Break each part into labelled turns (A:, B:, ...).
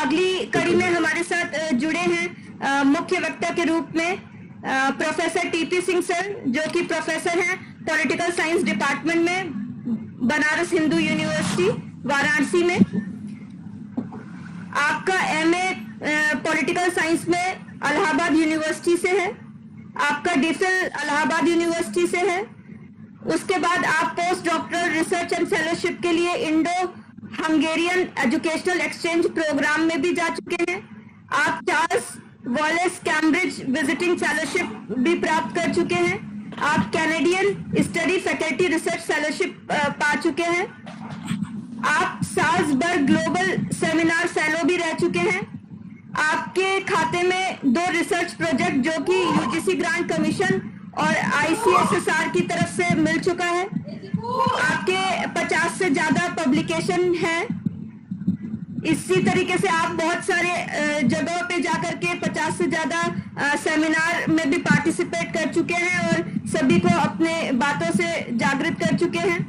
A: अगली कड़ी में हमारे साथ जुड़े हैं मुख्य वक्ता के रूप में प्रोफेसर टीपी सिंह सर, जो कि प्रोफेसर हैं पॉलिटिकल साइंस डिपार्टमेंट में, बनारस हिंदू यूनिवर्सिटी वाराणसी में। आपका एमए पॉलिटिकल साइंस में इलाहाबाद यूनिवर्सिटी से है, आपका डिफिल इलाहाबाद यूनिवर्सिटी से है। उसके बाद आप post doctoral research and fellowship के लिए Indo Hungarian educational exchange program में भी जा चुके हैं। आप Charles Wallace Cambridge visiting fellowship भी प्राप्त कर चुके हैं। आप Canadian study faculty research fellowship पा चुके हैं। आप साल्सबर्ग ग्लोबल सेमिनार फेलो भी रह चुके हैं। आपके खाते में 2 रिसर्च प्रोजेक्ट जो कि यूजीसी ग्रांट कमीशन और आईसीएसएसआर की तरफ से मिल चुका है। आपके 50 से ज्यादा पब्लिकेशन है। इसी तरीके से आप बहुत सारे जगहों पे जाकर के 50 से ज्यादा सेमिनार में भी पार्टिसिपेट कर चुके हैं और सभी को अपने बातों से जागृत कर चुके हैं।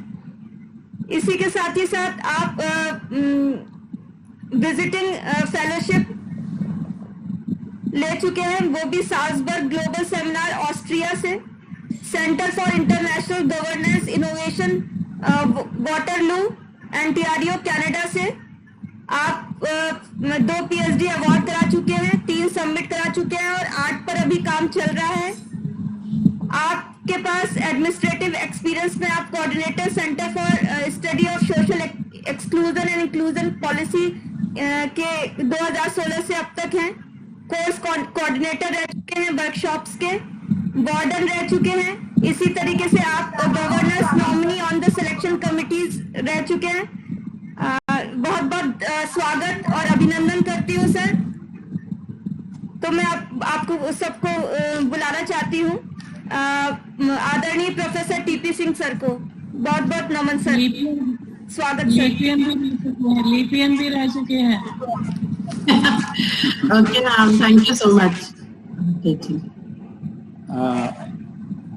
A: इसी के साथ ही साथ आप विजिटिंग फेलोशिप ले चुके हैं, वो भी साल्सबर्ग ग्लोबल सेमिनार ऑस्ट्रिया से, centre for international governance innovation Waterloo Ontario Canada से। आप 2 पीएचडी अवार्ड करा चुके हैं, 3 सबमिट करा चुके हैं और 8 पर अभी काम चल रहा है। आपके पास एडमिनिस्ट्रेटिव एक्सपीरियंस में आप coordinator centre for study of social exclusion and inclusion policy के 2016 से अब तक हैं। कोर्स कोऑर्डिनेटर रह चुके हैं वर्कशॉप्स के, वार्डन रह चुके हैं। इसी तरीके से आप governors nominee on the selection committees रह चुके हैं। बहुत बहुत स्वागत और अभिनंदन करती हूँ सर। तो मैं आपको सबको बुलाना चाहती हूँ आदरणीय प्रोफेसर टीपी सिंह सर को। बहुत बहुत नमन सर, स्वागत सर।
B: लिपियन भी रह चुके हैं।
C: Okay, thank you so much.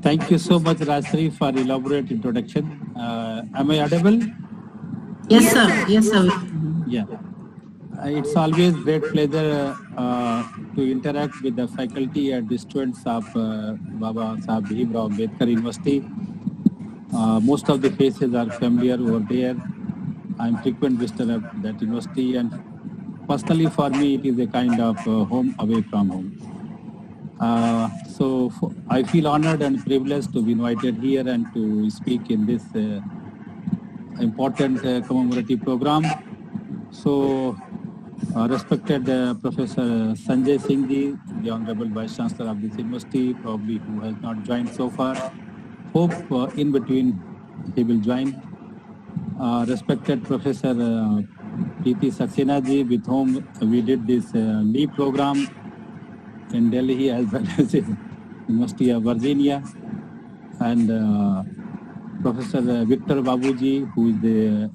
D: Thank you so much, Rajshri, for elaborate introduction. Am I audible?
C: Yes, sir. Yes, sir.
D: Yeah. It's always great pleasure to interact with the faculty and the students of Baba Saheb Bhimrao Ambedkar University. Most of the faces are familiar over there. I'm frequent visitor of that university, and personally for me it is a kind of home away from home. I feel honored and privileged to be invited here and to speak in this important commemorative program. So respected Professor Sanjay Singh ji, the Honorable Vice Chancellor of this university, probably who has not joined so far. Hope in between he will join. Respected Professor Preeti Saxena ji, with whom we did this LEAP program in Delhi as well as in University of Virginia, and Professor Victor Babu ji, who is the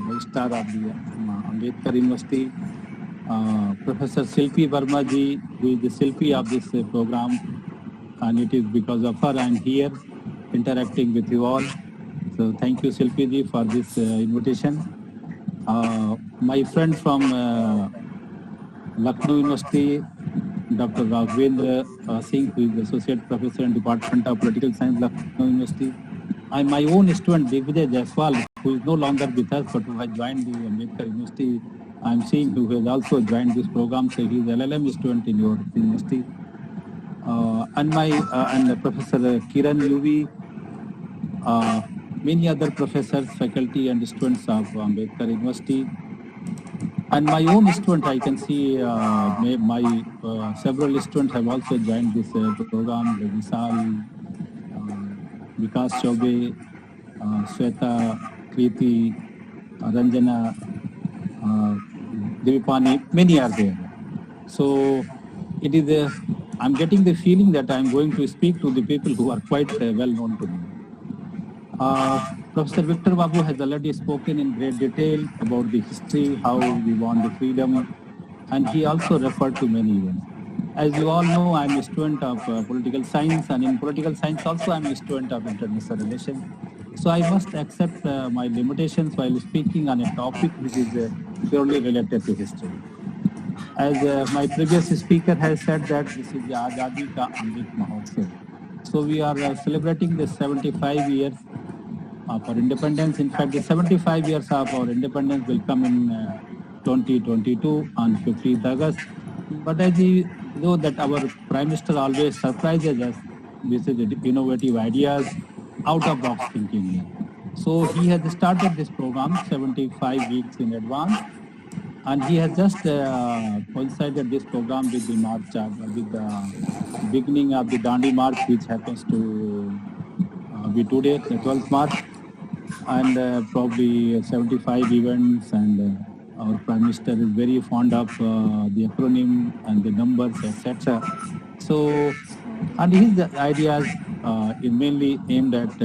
D: registrar of the Ambedkar University, Professor Silpi Verma ji, who is the Silpi of this program, and it is because of her I am here interacting with you all. So thank you, Silpi ji, for this invitation. My friend from Lucknow University, Dr. Raghavendra Singh, who is the Associate Professor in Department of Political Science, Lucknow University. And my own student, Digvijay Jaiswal, who is no longer with us, but who has joined the Ambedkar University. I am seeing who has also joined this program, so he is LLM student in your university. And Professor Kiran UV, many other professors, faculty and students of Ambedkar University. And my own student, I can see my several students have also joined this program. Vishal, Vikas Chaube, Sweta, Kriti, Ranjana, Devipani, many are there. So it is I'm getting the feeling that I'm going to speak to the people who are quite well known to me. Professor Victor Babu has already spoken in great detail about the history, how we won the freedom, and he also referred to many events. As you all know, I'm a student of political science, and in political science also I'm a student of international relations. So I must accept my limitations while speaking on a topic which is purely related to history. as my previous speaker has said that this is the Azadi Ka Amrit Mahotsav. So we are celebrating the 75 years of our independence. In fact, the 75 years of our independence will come in 2022 on 15th August. But as you know that our Prime Minister always surprises us with the innovative ideas, out-of-box thinking. So he has started this program 75 weeks in advance, and he has just coincided this program with the March, with the beginning of the Dandi March, which happens to be today, the 12th March, and probably 75 events, and our Prime Minister is very fond of the acronym and the numbers, etc. So, and his ideas is mainly aimed at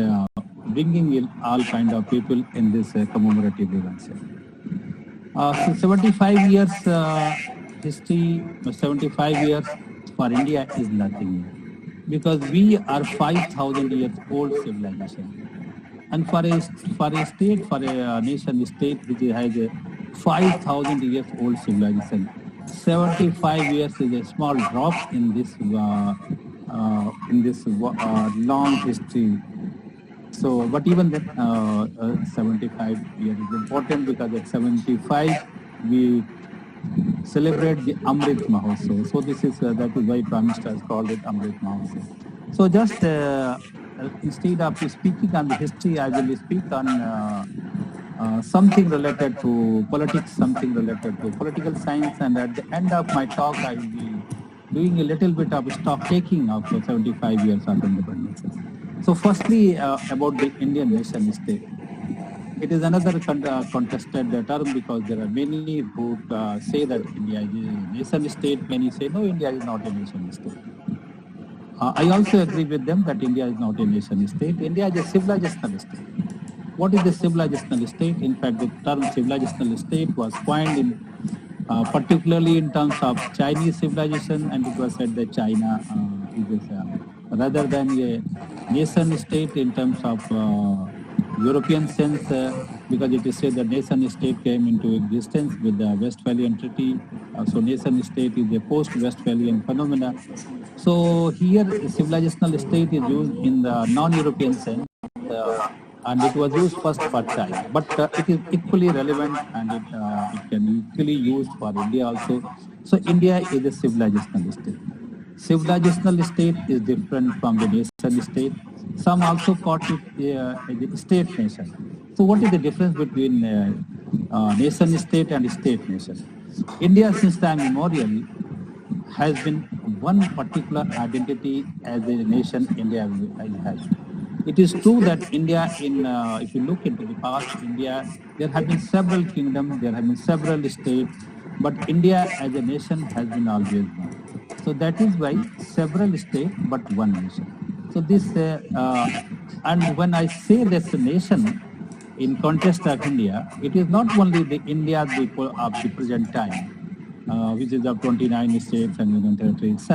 D: bringing in all kind of people in this commemorative events. So 75 years history, 75 years for India is nothing, because we are 5,000 years old civilization. And for a state, for a nation state which has a 5,000 years old civilization, 75 years is a small drop in this long history. So, but even that 75 years is important, because at 75 we celebrate the Amrit Mahotsav. So this is that is why Prime Minister has called it Amrit Mahotsav. So just instead of speaking on the history, I will speak on something related to politics, something related to political science, and at the end of my talk, I will be doing a little bit of stock taking of 75 years of independence. So firstly, about the Indian nation state. It is another contested term, because there are many who say that India is a nation state. Many say, no, India is not a nation state. I also agree with them that India is not a nation state. India is a civilizational state. What is the civilizational state? In fact, the term civilizational state was coined in, particularly in terms of Chinese civilization, and it was said that China is rather than a nation state in terms of European sense, because it is said that nation state came into existence with the Westphalian Treaty. So nation state is a post-Westphalian phenomena. So here, civilizational state is used in the non-European sense, and it was used first for China. But it is equally relevant, and it can be equally used for India also. So India is a civilizational state. Civilizational state is different from the nation state. Some also call it a state nation. So what is the difference between nation state and state nation? India, since time immemorial, has been one particular identity as a nation India has. It is true that India, if you look into the past, India, there have been several kingdoms, there have been several states, but India as a nation has been always one. So that is why several states, but one nation. So this, and when I say that's a nation, in context of India, it is not only the India of the present time, which is of 29 states and union territories.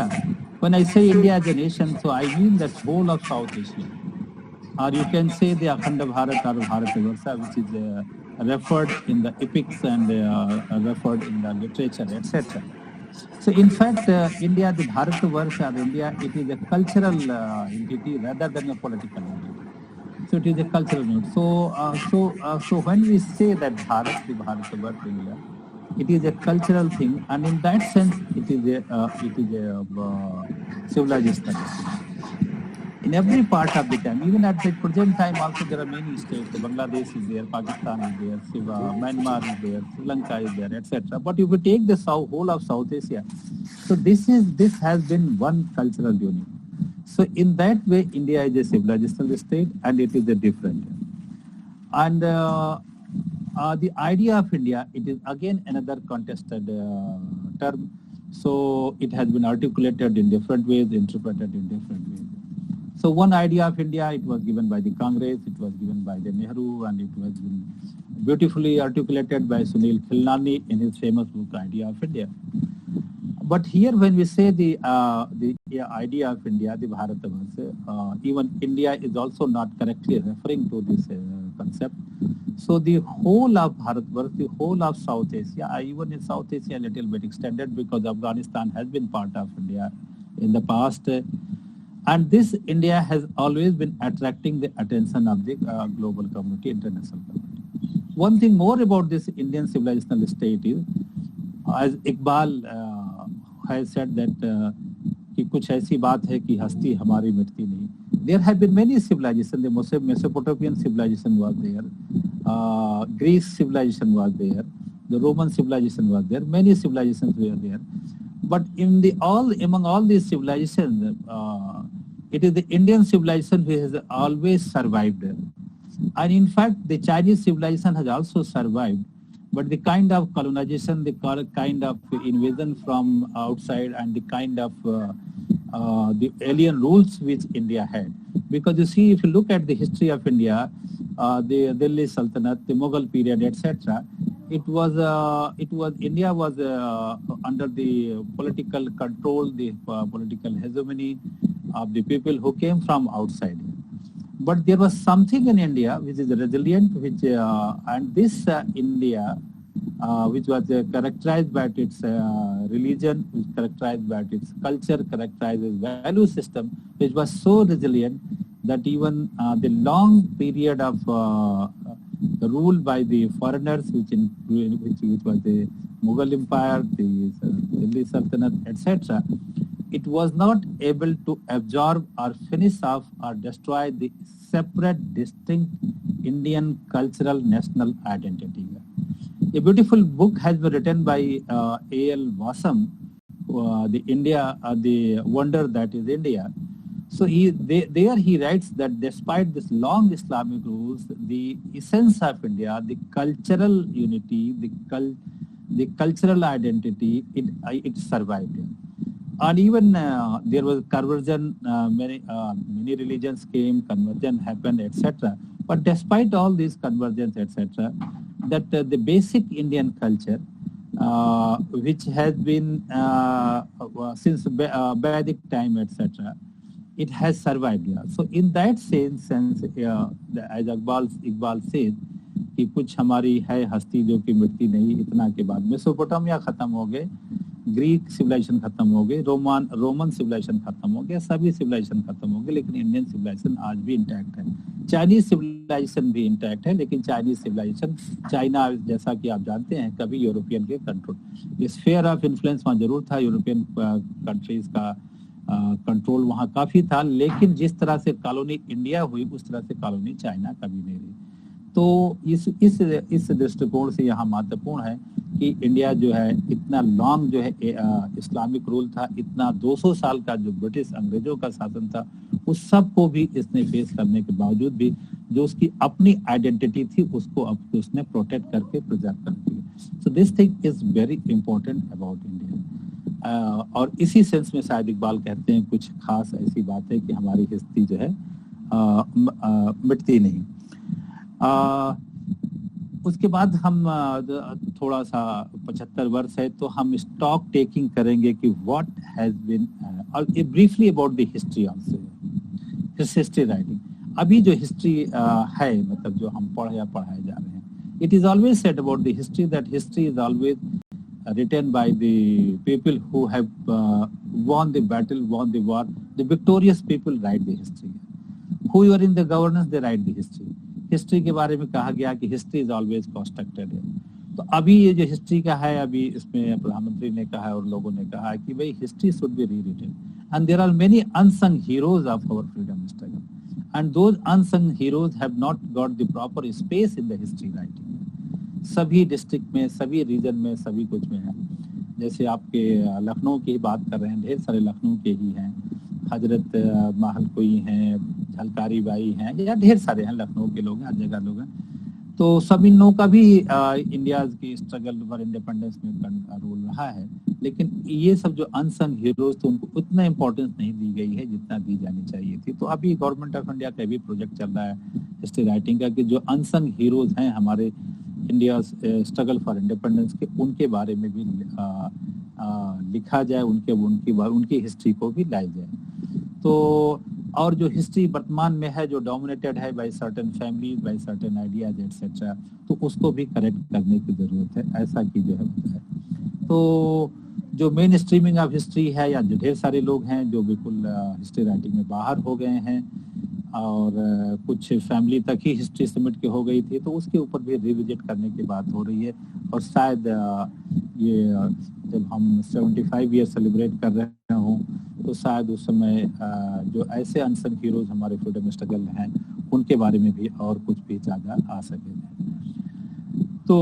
D: When I say India as a nation, so I mean that whole of South Asia. Or you can say the Akhanda Bharat or Bharatavarsha, which is referred in the epics and referred in the literature, etc. So in fact, India, the Bharatavarsha, India, it is a cultural entity rather than a political entity. So it is a cultural unit. So when we say that Bharat, the Bharatavarsha, India, it is a cultural thing, and in that sense, it is a civilization. In every part of the time, even at the present time, also there are many states. Bangladesh is there, Pakistan is there, Myanmar is there, Sri Lanka is there, etc. But if we take the whole of South Asia, so this has been one cultural unit. So in that way, India is a civilizational state, and it is a different. And the idea of India, it is again another contested term. So it has been articulated in different ways, interpreted in different ways. So one idea of India, it was given by the Congress, it was given by the Nehru, and it was been beautifully articulated by Sunil Khilnani in his famous book, Idea of India. But here when we say the idea of India, the Bharatavarsha, even India is also not correctly referring to this concept. So the whole of Bharatvarsh, the whole of South Asia, even in South Asia a little bit extended, because Afghanistan has been part of India in the past. And this India has always been attracting the attention of the global community, international community. One thing more about this Indian civilizational state is, as Iqbal has said that कि कुछ ऐसी बात है कि हस्ती हमारी मिटती नहीं. There have been many civilizations. The Mesopotamian civilization was there, Greek civilization was there, the Roman civilization was there, many civilizations were there. But among all these civilizations, it is the Indian civilization which has always survived. And in fact, the Chinese civilization has also survived. But the kind of colonization, the kind of invasion from outside, and the kind of the alien rules which India had. Because you see, if you look at the history of India, the Delhi Sultanate, the Mughal period, etc., India was under the political control, the political hegemony of the people who came from outside. But there was something in India which is resilient, and this India, which was characterized by its religion, which characterized by its culture, characterized its value system, which was so resilient that even the long period of the rule by the foreigners, which was the Mughal Empire, the Delhi Sultanate, etc., it was not able to absorb or finish off or destroy the separate, distinct Indian cultural national identity. A beautiful book has been written by A.L. Wasam, the wonder that is India. So there he writes that despite this long Islamic rules, the essence of India, the cultural unity, the cultural identity, it survived. And even there was conversion, many religions came, conversion happened, etc. But despite all these conversions, etc., that the basic Indian culture, which has been since Vedic time, etc., it has survived. Yeah. So in that sense, as Iqbal said, कि कुछ हमारी है हस्ती जो कि मिटती नहीं. इतना के बाद मेसोपोटामिया खत्म हो गए, ग्रीक सिविलाइजेशन खत्म हो गए, रोमन सिविलाइजेशन खत्म हो गया, सभी सिविलाइजेशन खत्म हो गए, लेकिन इंडियन सिविलाइजेशन आज भी इंटैक्ट है. चाइनीज सिविलाइजेशन भी इंटैक्ट है, लेकिन चाइनीज सिविलाइजेशन, चाइना जैसा कि आप जानते हैं, कभी यूरोपियन के कंट्रोल, स्फीयर ऑफ इन्फ्लुएंस वहाँ जरूर था, यूरोपियन कंट्रीज का कंट्रोल वहाँ काफी था, लेकिन जिस तरह से कॉलोनी इंडिया हुई उस तरह से कॉलोनी चाइना कभी नहीं रही. तो इस दृष्टिकोण से यहाँ महत्वपूर्ण है कि इंडिया जो है इतना लॉन्ग जो है इस्लामिक रूल था, इतना 200 साल का जो ब्रिटिश अंग्रेजों का शासन था, उस सब को भी इसने फेस करने के बावजूद भी जो उसकी अपनी आइडेंटिटी थी उसको अब उसने प्रोटेक्ट करके प्रिजर्व कर दी. So this thing is very important about India. और इसी सेंस में शायद इकबाल कहते हैं कुछ खास ऐसी बात है कि हमारी हिस्ट्री जो है मिटती नहीं. उसके बाद हम थोड़ा सा 75 वर्ष है तो हम स्टॉक टेकिंग करेंगे कि व्हाट हैज बीन, और briefly about the history also, history writing. अभी जो हिस्ट्री है, मतलब जो हम पढ़ाए जा रहे हैं, it is always said about the history that history is always written by the people who have won the battle, won the war. The victorious people write the history. Who are in the governance, they write the history. History के बारे में कहा गया कि history is always constructed है. तो अभी ये जो हिस्ट्री का है, अभी इसमें प्रधानमंत्री ने कहा है और लोगों ने कहा है कि भाई history should be rewritten, and there are many unsung heroes of our freedom struggle, and those unsung heroes have not got the proper space in the history writing. सभी डिस्ट्रिक्ट में, सभी रीजन में, सभी कुछ में है. जैसे आपके लखनऊ की बात कर रहे हैं, ढेर सारे लखनऊ के ही हैं, हजरत महल कोई हैं, झलकारी बाई हैं, या ढेर सारे हैं लखनऊ के लोग, हर जगह लोग हैं. तो सब इन लोगों का भी इंडिया की स्ट्रगल फॉर इंडिपेंडेंस में रोल रहा है, लेकिन ये सब जो अनसंग हीरोज थे उनको उतना इम्पोर्टेंस नहीं दी गई है जितना दी जानी चाहिए थी. तो अभी गवर्नमेंट ऑफ इंडिया का भी प्रोजेक्ट चल रहा है हिस्ट्री राइटिंग का, कि जो अनसंग हीरोज हैं हमारे इंडिया स्ट्रगल फॉर इंडिपेंडेंस के, उनके बारे में भी लिखा जाए, उनकी हिस्ट्री को भी लाई जाए. तो और जो हिस्ट्री वर्तमान में है जो डोमिनेटेड है by certain families, by certain ideas etcetera, तो उसको भी करेक्ट करने की जरूरत है, ऐसा की जो है। तो जो मेन स्ट्रीमिंग ऑफ हिस्ट्री है, या जो ढेर सारे लोग हैं जो बिल्कुल हिस्ट्री राइटिंग में बाहर हो गए हैं और कुछ फैमिली तक ही हिस्ट्री समिट के हो गई थी, तो उसके ऊपर भी रिविजिट करने की बात हो रही है। और शायद ये जब हम 75 ईयर सेलिब्रेट कर रहे हों, तो शायद उस समय जो ऐसे अनसन हीरोज हमारे फ्रीडम स्ट्रगल हैं, उनके बारे में भी और कुछ भी ज़्यादा आ सके। तो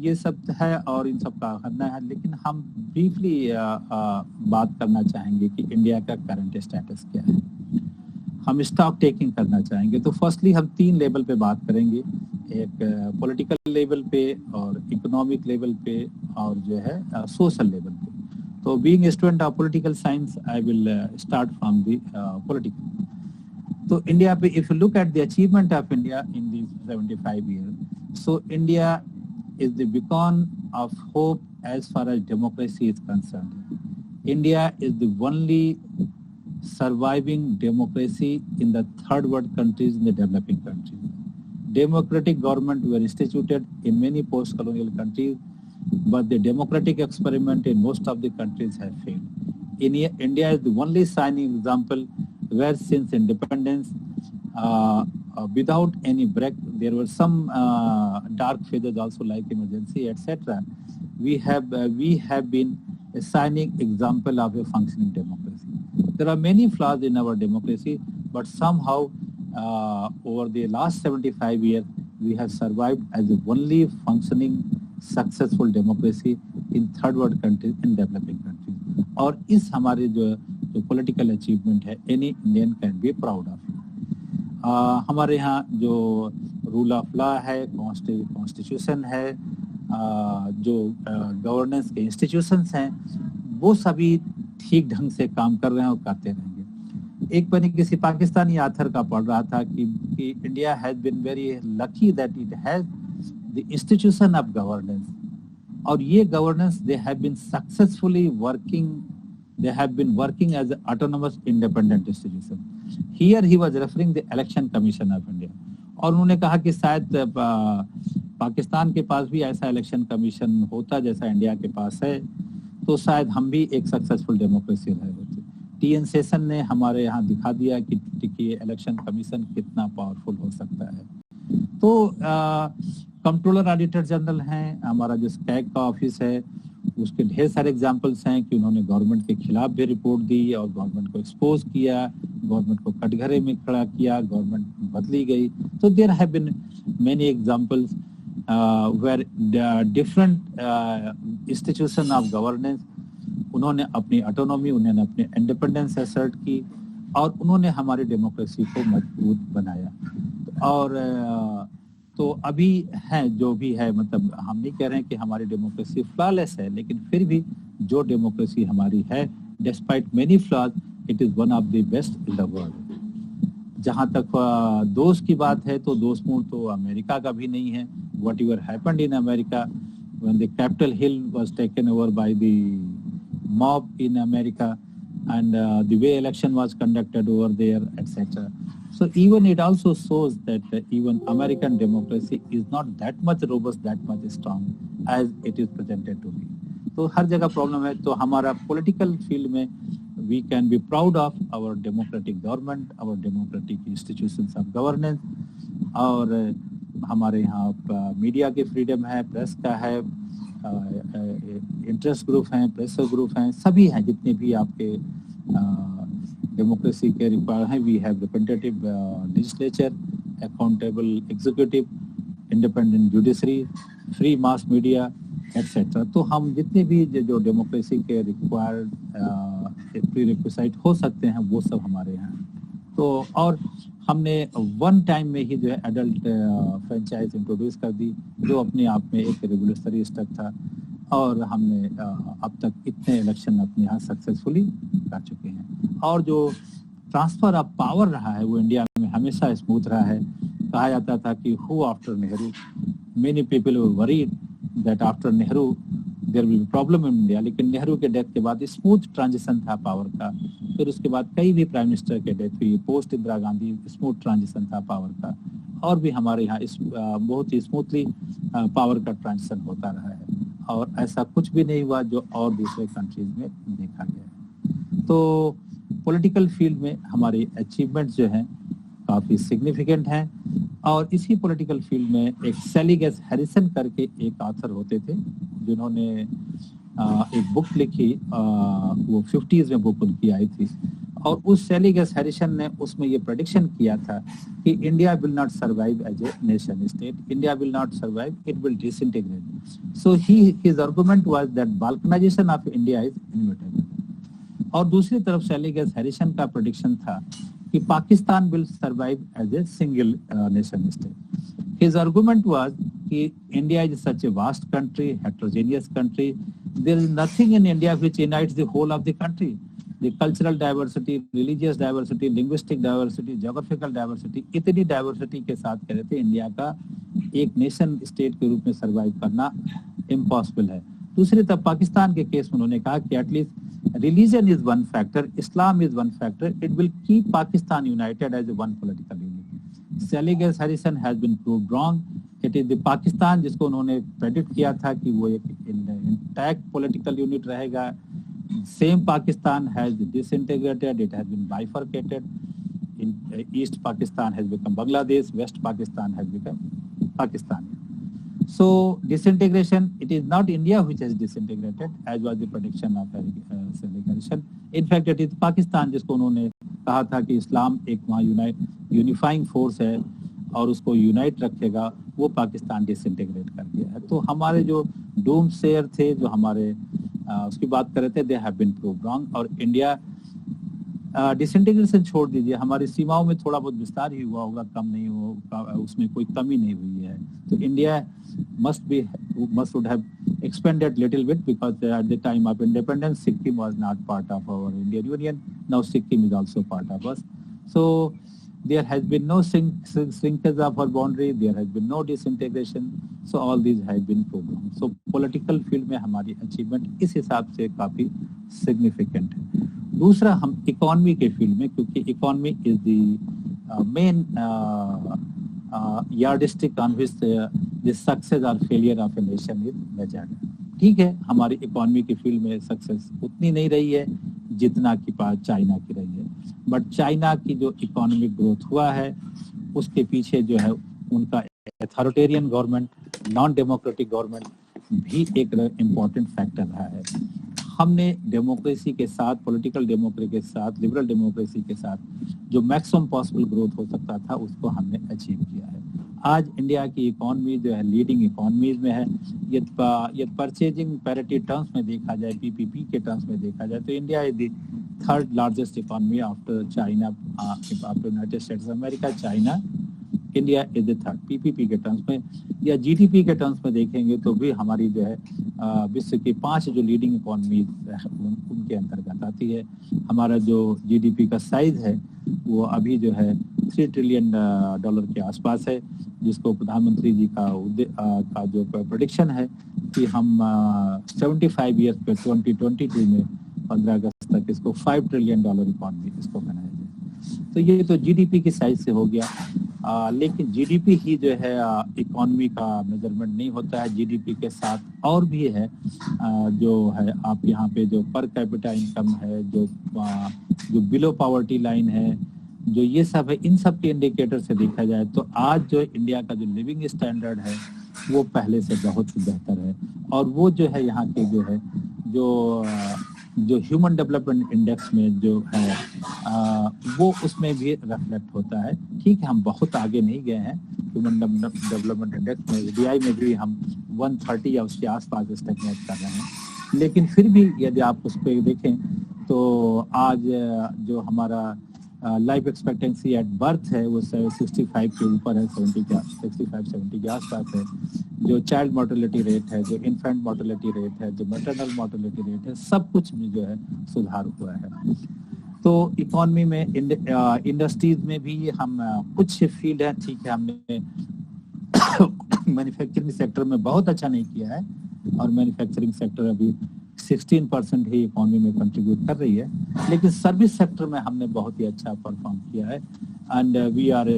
D: ये सब है और इन सब का करना है, लेकिन हम ब्रीफली बात करना चाहेंगे कि इंडिया का करंट स्टेटस क्या है। हम स्टॉक टेकिंग करना चाहेंगे। तो फर्स्टली हम 3 लेवल पे बात करेंगे, एक पॉलिटिकल लेवल पे और इकोनॉमिक लेवल पे और जो है सोशल लेवल पे। तो being student of political science, I will start from the political. तो इंडिया पे if you look at the achievement of India in this 75 year, so India is the beacon of hope as far as democracy is concerned. India is the only surviving democracy in the third world countries, in the developing countries. Democratic government were instituted in many post-colonial countries, but the democratic experiment in most of the countries have failed. India is the only shining example where since independence, without any break, there were some dark phases also like emergency, etc. We have been a shining example of a functioning democracy. There are many flaws in our democracy, but somehow over the last 75 years, we have survived as the only functioning successful democracy in third world countries, in developing countries. और इस हमारे जो political achievement है, any Indian can be proud of. हमारे यहाँ जो rule of law है, constitution है, जो गवर्नेंस के इंस्टीट्यूशंस हैं, वो सभी ठीक ढंग से काम कर रहे हैं और करते रहेंगे। एक बार किसी पाकिस्तानी ऑथर का पढ़ रहा था कि India has been very lucky that it has the institution of governance, और ये governance they have been successfully working, they have been working as an autonomous independent institution. Here he was referring the Election Commission of India. और उन्होंने कहा कि शायद पाकिस्तान के पास भी ऐसा इलेक्शन कमीशन होता जैसा इंडिया के पास है, तो शायद हम भी एक सक्सेसफुल डेमोक्रेसी रहे होते। टीएन सेशन ने हमारे यहाँ दिखा दिया कि इलेक्शन कमीशन कितना पावरफुल हो सकता है। तो कंट्रोलर ऑडिटर जनरल हैं, हमारा जो स्कैग का ऑफिस है, उसके ढेर सारे एग्जाम्पल्स हैं कि उन्होंने गवर्नमेंट के खिलाफ भी रिपोर्ट दी और गवर्नमेंट को एक्सपोज किया, गवर्नमेंट को कटघरे में खड़ा किया, गवर्नमेंट बदली गई। तो there have been many examples where different institution of governance, उन्होंने अपनी ऑटोनॉमी, उन्होंने अपनी इंडिपेंडेंस असर्ट की और उन्होंने हमारी डेमोक्रेसी को मजबूत बनाया। और तो अभी है जो भी है, मतलब हम नहीं कह रहे हैं कि हमारी डेमोक्रेसी फ्लॉलेस है, लेकिन फिर भी जो डेमोक्रेसी हमारी है, despite many flaws, it is one of the best in the world. जहाँ तक दोष की बात है, तो दोषपूर्ण तो अमेरिका का भी नहीं है। What ever happened in America when the Capitol Hill was taken over by the mob in America and the way election was conducted over there, etc. So even it also shows that even American democracy is not that much robust, that much strong as it is presented to be. तो हर जगह problem है। तो हमारा political field में we can be proud of our democratic government, our democratic institutions of governance, और हमारे यहाँ media की फ्रीडम है, प्रेस का है, इंटरेस्ट ग्रुप हैं, प्रेशर ग्रुप हैं, सभी हैं जितने भी आपके डेमोक्रेसी के रिक्वायर हैं। We have representative legislature, accountable executive, independent judiciary, free mass media, etcetera. तो हम जितने भी जो डेमोक्रेसी के रिक्वायर्ड प्रीरिक्विजिट हो सकते हैं, वो सब हमारे यहाँ। तो और हमने वन टाइम में ही जो है एडल्ट फ्रेंचाइज इंट्रोड्यूस कर दी, जो अपने आप में एक रेवोल्यूशनरी स्टेप था, और हमने अब तक इतने इलेक्शन अपने यहाँ सक्सेसफुली कर चुके हैं। और जो ट्रांसफर ऑफ पावर रहा है, वो इंडिया में हमेशा स्मूथ रहा है। कहा जाता था कि who after Nehru, many people were worried that after Nehru there will be problem in India. लेकिन नेहरू के डेथ के बाद स्मूथ ट्रांजिशन था पावर का। फिर उसके बाद कई भी प्राइम मिनिस्टर के डेथ हुई, post Indira Gandhi smooth transition था पावर का। और भी हमारे यहाँ बहुत ही स्मूथली पावर का ट्रांजिशन होता रहा है, और ऐसा कुछ भी नहीं हुआ जो और दूसरे कंट्रीज में देखा गया है। तो पॉलिटिकल फील्ड में हमारे अचीवमेंट्स जो हैं काफी सिग्निफिकेंट हैं। और इसी पॉलिटिकल फील्ड में एक सैली गेस हैरिसन करके एक ऑथर होते थे, जिन्होंने एक बुक लिखी, वो 50s में बुक उनकी आई थी। और उस सैली गेस हैरिसन ने उसमें ये प्रेडिक्शन किया था कि India will not survive as a nation state, India will not survive, it will disintegrate. So his argument was that balkanization of India is inevitable. और दूसरी तरफ सैली गेस हैरिसन का प्रेडिक्शन था कि Pakistan will survive as a single nation state. His argument was कि India is such a vast country, heterogeneous country, there is nothing in India which unites the whole of the country. The cultural diversity, religious diversity, linguistic diversity, geographical diversity, इतनी diversity के साथ कह रहे थे India का एक nation state के रूप में सर्वाइव करना इम्पॉसिबल है। दूसरी तरफ पाकिस्तान के केस में उन्होंने कहा कि at least religion is one factor, Islam is one factor, it will keep Pakistan united as a one political unit. Selig Harrison has been proved wrong. It is the Pakistan जिसको उन्होंने प्रेडिक्ट किया था कि वो एक इंटैक्ट पॉलिटिकल यूनिट रहेगा। Same Pakistan has disintegrated, it has been bifurcated. In East Pakistan has become Bangladesh, West Pakistan has become Pakistan. So disintegration, it is not India which has disintegrated, as was the prediction of Sally Harrison. In fact, it is Pakistan जिसको उन्होंने कहा था कि इस्लाम एक वहाँ unifying force है और उसको यूनाइट रखेगा, वो पाकिस्तान डिसइंटीग्रेट कर गया है। तो हमारे जो डूम सेयर थे, जो हमारे उसकी बात कर रहे थे, they have been proved wrong. और इंडिया डिसइंटीग्रेशन छोड़ दीजिए, हमारी सीमाओं में थोड़ा बहुत विस्तार ही हुआ होगा, कम नहीं होगा, उसमें कोई कमी नहीं हुई है। तो India must would have expanded little bit, because at the time of independence Sikkim was not part of our Indian Union. Now Sikkim is also part of us. So there has been no shrinkage of our boundary, there has been no disintegration. So all these have been proven. So political field में हमारी achievement इस हिसाब से काफी significant है। दूसरा हम economy के फील्ड में, क्योंकि economy is the main yardstick on which the success or failure of a nation is measured. ठीक है, हमारी इकोनॉमी के फील्ड में सक्सेस उतनी नहीं रही है जितना कि चाइना की रही है, बट चाइना की जो इकोनॉमिक ग्रोथ हुआ है उसके पीछे जो है उनका authoritarian government, non democratic government भी एक इम्पोर्टेंट फैक्टर रहा है। हमने डेमोक्रेसी के साथ, पॉलिटिकल डेमोक्रेसी के साथ, लिबरल डेमोक्रेसी के साथ जो मैक्सिमम पॉसिबल ग्रोथ हो सकता था उसको हमने अचीव किया है। आज इंडिया की इकोनॉमी जो है लीडिंग इकोनॉमीज में है। यदि परचेजिंग पैरिटी टर्म्स में देखा जाए, पीपीपी के टर्म्स में देखा जाए, तो India is the third largest economy after China, after United states of America, China, India is the third. PPP के टर्म्स में या जीडीपी के टर्म्स में देखेंगे तो भी हमारी जो है विश्व की 5 जो लीडिंग इकोनॉमीज उनके अंतर्गत आती है। हमारा जो जीडीपी का साइज है वो अभी जो है $3 ट्रिलियन के आसपास है, जिसको प्रधानमंत्री जी का जो प्रेडिक्शन है कि हम 75 ईयर्स पे 2022 में 15 अगस्त तक इसको $5 ट्रिलियन इकोनॉमी इसको बनाया जाए। तो ये तो जीडीपी की साइज से हो गया। लेकिन जीडीपी ही जो है इकोनॉमी का मेजरमेंट नहीं होता है। जीडीपी के साथ और भी है जो है आप यहाँ पे जो पर कैपिटा इनकम है, जो बिलो पॉवर्टी लाइन है, जो ये सब है, इन सब के इंडिकेटर से देखा जाए तो आज जो इंडिया का जो लिविंग स्टैंडर्ड है वो पहले से बहुत ही बेहतर है। और वो जो है यहाँ के जो है जो ह्यूमन डेवलपमेंट इंडेक्स में जो है वो उसमें भी रिफ्लेक्ट होता है। ठीक है, हम बहुत आगे नहीं गए हैं ह्यूमन डेवलपमेंट इंडेक्स में, एडीआई में भी हम 130 या उसके आसपास स्टैग्नेट कर रहे हैं, लेकिन फिर भी यदि आप उस पर देखें तो आज जो हमारा लाइफ एक्सपेक्टेंसी एट बर्थ है वो 65 के ऊपर है, 65-70 के आसपास है। जो चाइल्ड मोर्टेलिटी रेट है, जो इन्फेंट मोर्टेलिटी रेट है, जो मैटरनल मोर्टेलिटी रेट है, सब कुछ में जो है सुधार हुआ है। तो इकोनॉमी में इंडस्ट्रीज में भी हम कुछ फील्ड है, ठीक है, हमने मैन्युफैक्चरिंग सेक्टर में बहुत अच्छा नहीं किया है, और मैन्युफैक्चरिंग सेक्टर अभी 16% ही इकोनॉमी में कंट्रीब्यूट कर रही है, लेकिन सर्विस सेक्टर में हमने बहुत ही अच्छा परफॉर्म किया है and we are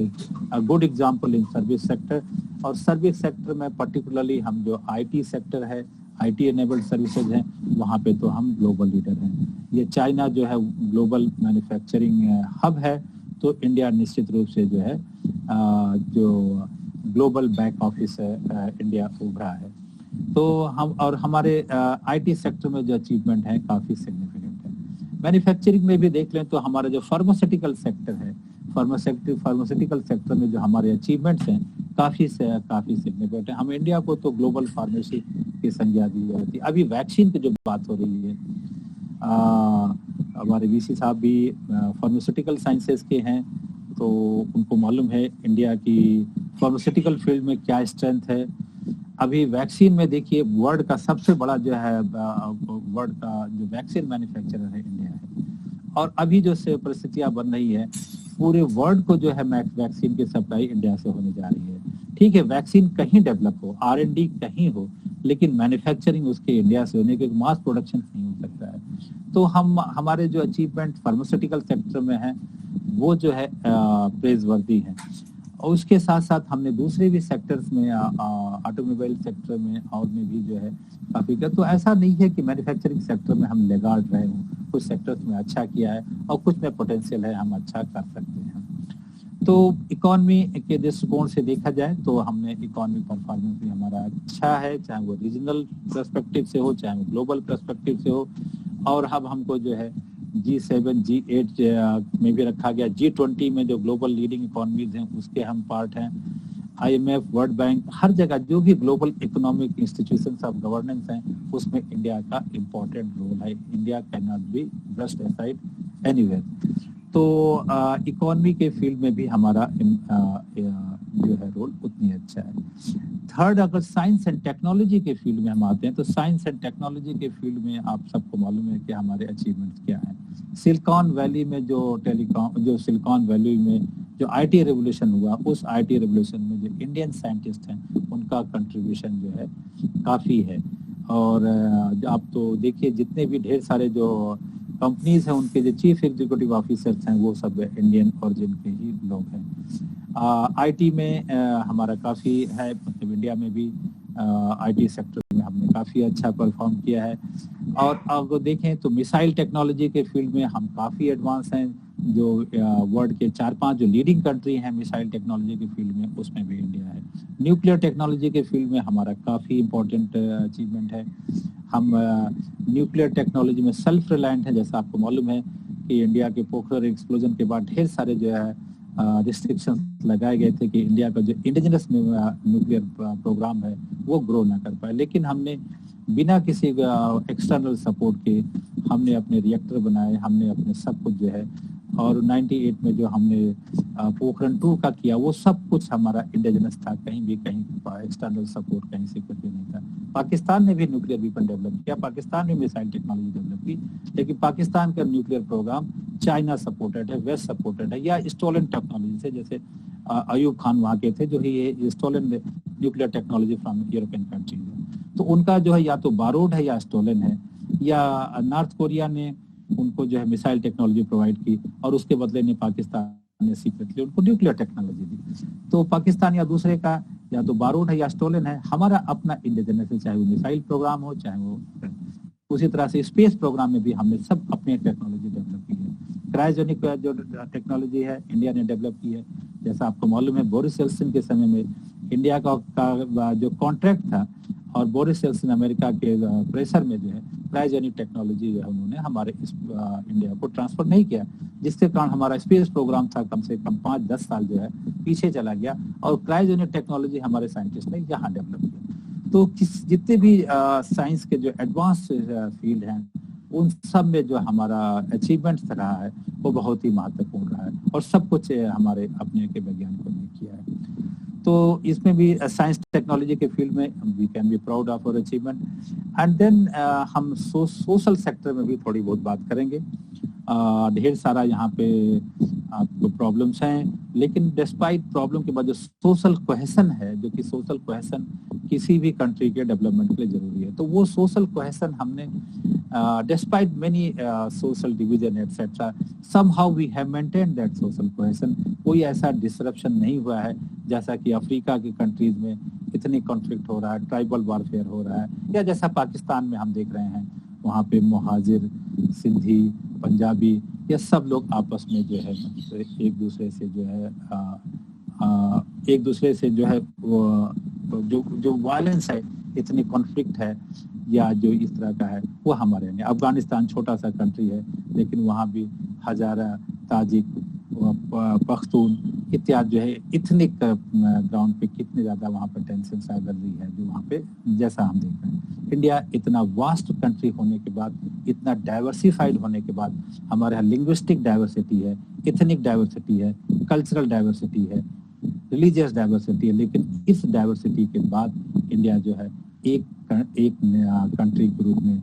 D: a good example in service sector. और सर्विस सेक्टर में पर्टिकुलरली हम जो आईटी सेक्टर है, आईटी एनेबल्ड सर्विसेज हैं, वहाँ पे तो हम ग्लोबल लीडर हैं। ये चाइना जो है ग्लोबल मैन्युफैक्चरिंग हब है, तो इंडिया निश्चित रूप से जो है जो ग्लोबल बैक ऑफिस है इंडिया उभरा है। तो हम और हमारे आईटी सेक्टर में जो अचीवमेंट है काफ़ी सिग्निफिकेंट है। मैन्युफैक्चरिंग में भी देख लें तो हमारा जो फार्मास्यूटिकल सेक्टर है, फार्मास्यूटिकल सेक्टर में जो हमारे अचीवमेंट्स हैं काफ़ी सिग्निफिकेंट है। हम इंडिया को तो ग्लोबल फार्मेसी की संज्ञा दी जाती है। अभी वैक्सीन की जो बात हो रही है, हमारे वीसी साहब भी फार्मास्यूटिकल साइंसेज के हैं, तो उनको मालूम है इंडिया की फार्मास्यूटिकल फील्ड में क्या स्ट्रेंथ है। अभी वैक्सीन में देखिए वर्ल्ड का सबसे बड़ा जो है वर्ल्ड का जो वैक्सीन मैन्युफैक्चरर है इंडिया है। और अभी जो से परिस्थितियां बन रही है, पूरे वर्ल्ड को जो है वैक्सीन की सप्लाई इंडिया से होने जा रही है। ठीक है, वैक्सीन कहीं डेवलप हो, R&D कहीं हो, लेकिन मैन्युफैक्चरिंग उसके इंडिया से होने के मास प्रोडक्शन नहीं हो सकता है। तो हमारे जो अचीवमेंट फार्मास्यूटिकल सेक्टर में है वो जो है प्रेजवर्दी है। और उसके साथ साथ हमने दूसरे भी सेक्टर्स में ऑटोमोबाइल सेक्टर में और में भी जो है काफी कर। तो ऐसा नहीं है कि मैन्युफैक्चरिंग सेक्टर में हम लेगार्ड रहे हों, कुछ सेक्टर्स में अच्छा किया है और कुछ में पोटेंशियल है, हम अच्छा कर सकते हैं। तो इकोनॉमी के दृष्टिकोण से देखा जाए तो हमने इकोनॉमिक परफॉर्मेंस भी हमारा अच्छा है, चाहे वो रीजनल पर्सपेक्टिव से हो, चाहे वो ग्लोबल पर्सपेक्टिव से हो। और अब हमको जो है G7, G8 में भी रखा गया, G20 में जो ग्लोबल लीडिंग इकोनॉमीज हैं उसके हम पार्ट हैं। IMF, वर्ल्ड बैंक, हर जगह जो भी global economic institutions of governance हैं उसमें इंडिया का इम्पोर्टेंट रोल है। India can not be brushed aside anywhere. तो इकोनॉमी के फील्ड में भी हमारा जो है रोल उतनी अच्छा है। थर्ड, अगर साइंस एंड टेक्नोलॉजी के फील्ड में हम आते हैं तो साइंस एंड टेक्नोलॉजी के फील्ड में आप सबको मालूम है कि हमारे अचीवमेंट्स क्या हैं। सिलिकॉन वैली में जो सिलिकॉन वैली में जो आईटी रेवोल्यूशन हुआ, उस आईटी रेवोल्यूशन में जो इंडियन साइंटिस्ट हैं उनका कंट्रीब्यूशन जो है काफ़ी है। और आप तो देखिए जितने भी ढेर सारे जो कंपनीज हैं उनके जो चीफ एग्जीक्यूटिव ऑफिसर्स हैं वो सब इंडियन ओरिजिन के ही लोग हैं। आईटी में हमारा काफ़ी है, मतलब इंडिया में भी आईटी सेक्टर में हमने काफ़ी अच्छा परफॉर्म किया है। और अगर देखें तो मिसाइल टेक्नोलॉजी के फील्ड में हम काफ़ी एडवांस हैं। जो वर्ल्ड के 4-5 जो लीडिंग कंट्री हैं मिसाइल टेक्नोलॉजी के फील्ड में, उसमें भी इंडिया है। न्यूक्लियर टेक्नोलॉजी के फील्ड में हमारा काफ़ी इम्पोर्टेंट अचीवमेंट है। हम न्यूक्लियर टेक्नोलॉजी में सेल्फ रिलायंट है। जैसा आपको मालूम है कि इंडिया के पोखरण एक्सप्लोजन के बाद ढेर सारे जो है रिस्ट्रिक्शंस लगाए गए थे कि इंडिया का जो इंडिजिनस न्यूक्लियर प्रोग्राम है वो ग्रो ना कर पाए, लेकिन हमने बिना किसी एक्सटर्नल सपोर्ट के हमने अपने रिएक्टर बनाए, हमने अपने सब कुछ जो है। और 98 में जो हमने पोखरण 2 का किया वो सब कुछ हमारा इंडिजिनस था, कहीं एक्सटर्नल सपोर्ट कहीं से कुछ भी नहीं था। पाकिस्तान ने भी न्यूक्लियर वीपन डेवलप किया, पाकिस्तान ने मिसाइल टेक्नोलॉजी डेवलप की, लेकिन पाकिस्तान का न्यूक्लियर प्रोग्राम चाइना सपोर्टेड है, वेस्ट सपोर्टेड है, या स्टोलन टेक्नोलॉजी से, जैसे अयूब खान वहाँ के थे जो ये stolen nuclear technology from European countries है। तो उनका जो है या तो बारूद है या स्टोलन है, या नॉर्थ कोरिया ने उनको जो है मिसाइल टेक्नोलॉजी प्रोवाइड की और उसके बदले में पाकिस्तान ने सीक्रेटली उनको न्यूक्लियर टेक्नोलॉजी दी। तो पाकिस्तान या दूसरे का या तो बारूद है या स्टोलन है, हमारा अपना इंडिजिनस है, चाहे वो मिसाइल प्रोग्राम हो चाहे वो। उसी तरह से स्पेस प्रोग्राम में भी हमने सब अपनी टेक्नोलॉजी डेवलप की है। क्रायोजेनिक जो टेक्नोलॉजी है इंडिया ने डेवलप की है। जैसा आपको मालूम है बोरिस येल्सिन के समय में इंडिया का जो कॉन्ट्रैक्ट था और बोरिस येल्सिन अमेरिका के प्रेशर में जो है क्रायोजेनिक टेक्नोलॉजी जो है उन्होंने हमारे इंडिया को ट्रांसफर नहीं किया, जिसके कारण हमारा स्पेस प्रोग्राम था कम से कम 5-10 साल जो है पीछे चला गया और क्रायोजेनिक टेक्नोलॉजी हमारे साइंटिस्ट ने यहाँ डेवलप किया। तो जितने भी साइंस के जो एडवांस फील्ड हैं उन सब में जो हमारा अचीवमेंट रहा है वो बहुत ही महत्वपूर्ण रहा है और सब कुछ हमारे अपने के वैज्ञानिकों ने किया है। तो इसमें भी साइंस टेक्नोलॉजी के फील्ड में we can be proud of our achievement. And then हम सोशल सेक्टर में भी थोड़ी बहुत बात करेंगे। ढेर सारा यहाँ पे आपको प्रॉब्लम्स हैं, लेकिन डिस्पाइट प्रॉब्लम के बाद जो सोशल कोहेशन है, जो कि सोशल कोहेशन किसी भी कंट्री के डेवलपमेंट के लिए जरूरी है। तो वो सोशल कोहेशन हमने despite many social division etcetera somehow we have maintain that social cohesion. कोई ऐसा डिसरप्शन नहीं हुआ है जैसा कि अफ्रीका की कंट्रीज में इतनी कॉन्फ्लिक्ट हो रहा है, ट्राइबल वारफेयर हो रहा है, या जैसा पाकिस्तान में हम देख रहे हैं वहाँ पे मुहाजिर, सिंधी, पंजाबी, ये सब लोग आपस में जो है एक दूसरे से जो है एक दूसरे से जो है जो वायलेंस है, इतनी कॉन्फ्लिक्ट है या जो इस तरह का है वो हमारे नहीं। अफगानिस्तान छोटा सा कंट्री है लेकिन वहाँ भी हजारा, ताजिक, पख्तून इत्यादि जो है इथनिक ग्राउंड पे कितने ज्यादा वहाँ पर टेंशन चल रही है जो वहाँ पे जैसा हम देख रहे हैं। इंडिया इतना वास्ट कंट्री होने के बाद, इतना डाइवर्सिफाइड होने के बाद, हमारे यहाँ लिंग्विस्टिक डाइवर्सिटी है, इथनिक डाइवर्सिटी है, कल्चरल डाइवर्सिटी है, रिलीजियस डाइवर्सिटी है, लेकिन इस डाइवर्सिटी के बाद इंडिया जो है एक कंट्री के रूप में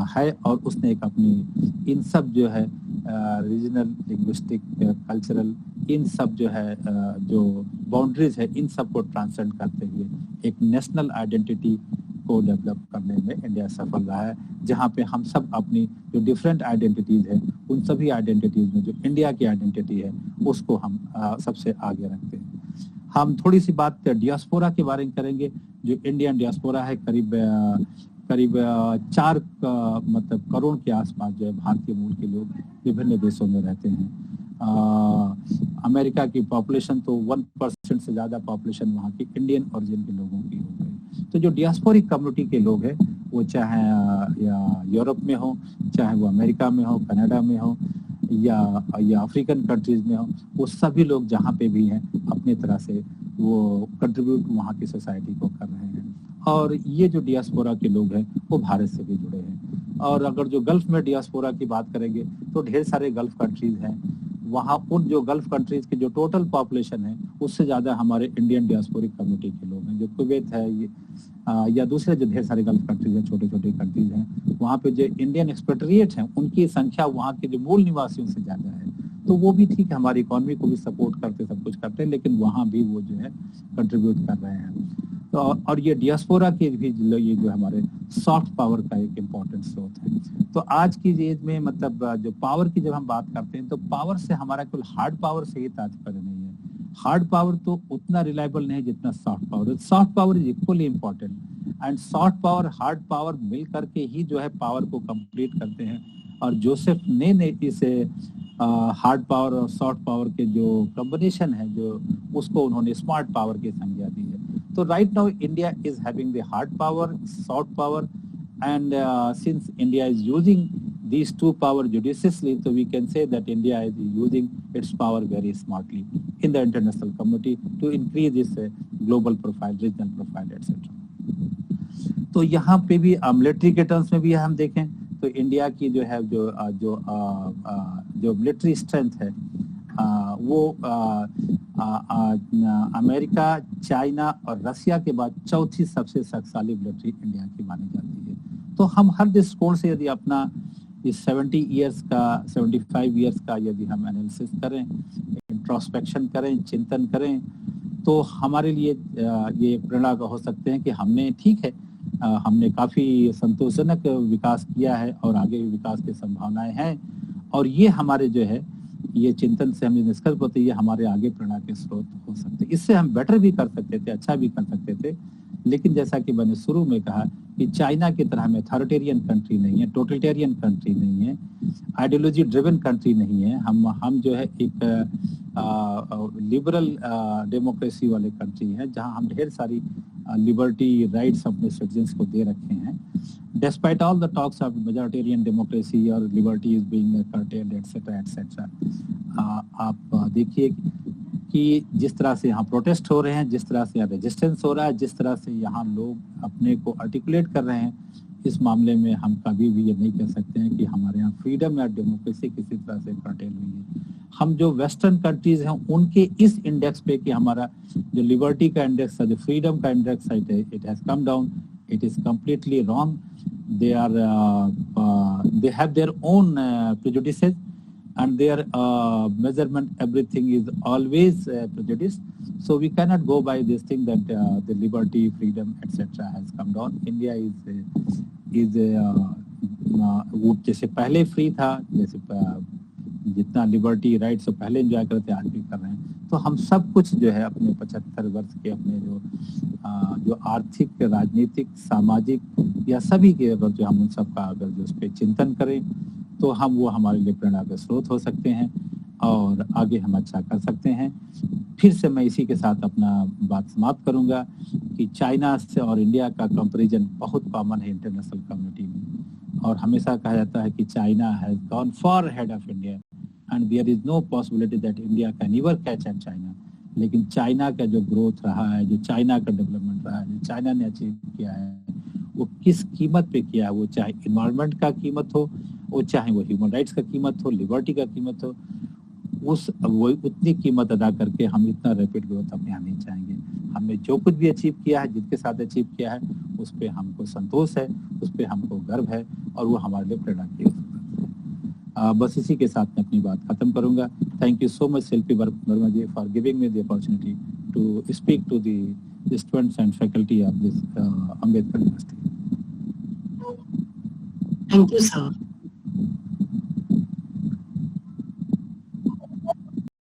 D: है और उसने एक अपनी इन सब जो है रीजनल, लिंग्विस्टिक, कल्चरल, इन सब जो है जो बाउंड्रीज है इन सब को ट्रांसेंड करते हुए एक नेशनल आइडेंटिटी को डेवलप करने में इंडिया सफल रहा है, जहाँ पे हम सब अपनी जो डिफरेंट आइडेंटिटीज है उन सभी आइडेंटिटीज में जो इंडिया की आइडेंटिटी है उसको हम सबसे आगे रखते हैं। हम थोड़ी सी बात डियास्पोरा के बारे में करेंगे। जो इंडियन डियास्पोरा है करीब 4 मतलब करोड़ के आसपास जो है भारतीय मूल के लोग विभिन्न देशों में रहते हैं। अमेरिका की पॉपुलेशन तो 1% से ज्यादा पॉपुलेशन वहाँ की इंडियन ओरिजिन के लोगों की हो गई। तो जो डियास्पोरिक कम्युनिटी के लोग हैं वो चाहे या यूरोप में हो, चाहे वो अमेरिका में हो, कनाडा में हो या अफ्रीकन कंट्रीज में हो, वो सभी लोग जहाँ पे भी हैं अपनी तरह से वो कंट्रीब्यूट वहाँ की सोसाइटी को कर रहे हैं। और ये जो डियास्पोरा के लोग हैं वो भारत से भी जुड़े हैं। और अगर जो गल्फ में डियास्पोरा की बात करेंगे तो ढेर सारे गल्फ कंट्रीज हैं, वहाँ उन जो गल्फ कंट्रीज के जो टोटल पॉपुलेशन है उससे ज्यादा हमारे इंडियन डियास्पोरिक कम्युनिटी के लोग हैं। जो कुवैत है ये या दूसरे जो ढेर सारे गल्फ कंट्रीज हैं, छोटे छोटे कंट्रीज हैं, वहाँ पे जो इंडियन एक्सपेट्रिएट हैं उनकी संख्या वहाँ के जो मूल निवासियों से ज्यादा है। तो वो भी ठीक है, हमारी इकोनॉमी को भी सपोर्ट करते, सब कुछ करते हैं, लेकिन वहाँ भी वो जो है कंट्रीब्यूट कर रहे हैं। तो और ये डियास्पोरा के भी ये जो हमारे सॉफ्ट पावर का एक इम्पोर्टेंट स्रोत है। तो आज की एज में मतलब जो पावर की जब हम बात करते हैं तो पावर से हमारा केवल हार्ड पावर से ही तात्पर्य नहीं है। हार्ड पावर तो उतना रिलायबल नहीं जितना soft power. Soft power is equally important and soft power hard power मिल करके ही जो है पावर को कंप्लीट करते हैं। और जोसेफ ने इसे हार्ड पावर और सॉफ्ट पावर के जो कॉम्बिनेशन है जो उसको उन्होंने स्मार्ट पावर की संज्ञा दी है। तो right now India is having the hard power, soft power, and since India is using these two power judiciously, so we can say that India is using its power very smartly in the international community to increase its global profile, regional profile, etc. तो यहाँ पे भी military के terms में भी हम देखें तो इंडिया की जो है जो मिलिट्री स्ट्रेंथ है वो अमेरिका, चाइना और रसिया के बाद चौथी सबसे शक्तिशाली मिलिट्री इंडिया की मानी जाती है। तो हम हर दृष्टिकोण से यदि अपना इस 70 इयर्स का 75 इयर्स का यदि हम एनालिसिस करें, इंट्रोस्पेक्शन करें, चिंतन करें, तो हमारे लिए ये प्रेरणा का हो सकते हैं कि हमने ठीक है हमने काफी संतोषजनक विकास किया है और आगे भी विकास की संभावनाएं हैं। और ये हमारे जो है ये चिंतन से हमें निष्कर्ष होते ये हमारे आगे प्रेरणा के स्रोत हो सकते। इससे हम बेटर भी कर सकते थे, अच्छा भी कर सकते थे, लेकिन जैसा कि मैंने शुरू में कहा कि चाइना की तरह में अथॉरिटेरियन कंट्री नहीं है, टोटलिटेरियन कंट्री नहीं है, आइडियोलॉजी ड्रिवन कंट्री नहीं है। हम जो है एक लिबरल डेमोक्रेसी वाले कंट्री है जहां हम ढेर सारी लिबर्टी राइट्स अपने सिटीजन्स को दे रखे हैं। Despite all the talks of majoritarian democracy or liberty is being curtailed, etc., etc. आप देखिए कि जिस तरह से यहाँ प्रोटेस्ट हो रहे हैं, जिस तरह से यहाँ रेजिस्टेंस हो रहा है, जिस तरह से यहाँ लोग अपने को आर्टिकुलेट कर रहे हैं, इस मामले में हम कभी भी ये नहीं कह सकते हैं कि हमारे यहाँ फ्रीडम या डेमोक्रेसी किसी तरह से कर्टेल हुई है। हम जो वेस्टर्न कंट्रीज हैं उनके इस इंडेक्स पे कि हमारा जो लिबर्टी का इंडेक्स है, जो फ्रीडम का इंडेक्स है, it has come down, it is completely wrong. They have their own prejudices and their measurement, everything is always prejudiced. So we cannot go by this thing that the liberty, freedom, etc. has come down. India is वो जैसे पहले free था, जैसे जितना liberty right से पहले enjoy करते आज भी कर रहे हैं। तो हम सब कुछ जो है अपने 75 वर्ष के अपने जो आर्थिक, राजनीतिक, सामाजिक या सभी के अगर जो हम उन सब का अगर जो उस पर चिंतन करें तो हम वो हमारे लिए प्रेरणा का स्रोत हो सकते हैं और आगे हम अच्छा कर सकते हैं। फिर से मैं इसी के साथ अपना बात समाप्त करूंगा कि चाइना से और इंडिया का कंपैरिजन बहुत कॉमन है इंटरनेशनल कम्युनिटी में, और हमेशा कहा जाता है कि China has gone far ahead of India and there is no possibility that India can ever catch at China. लेकिन चाइना का जो ग्रोथ रहा है, जो चाइना का डेवलपमेंट रहा है, जो चाइना ने अचीव किया है, वो किस कीमत पे किया है, वो चाहे इन्वायरमेंट का कीमत हो, वो चाहे वो ह्यूमन राइट्स का कीमत हो, लिबर्टी का कीमत हो, वो उतनी कीमत अदा करके हम इतना रैपिड ग्रोथ अपने यहाँ नहीं चाहेंगे। हमने जो कुछ भी अचीव किया है, जिनके साथ अचीव किया है, उस पर हमको संतोष है, उस पर हमको गर्व है और वो हमारे लिए प्रेरणा की है। बस इसी के साथ मैं अपनी बात खत्म करूंगा। Thank you so much Shilpi Verma ji for giving me the opportunity to speak to the students and faculty of this Ambedkar university.
C: Thank you, sir.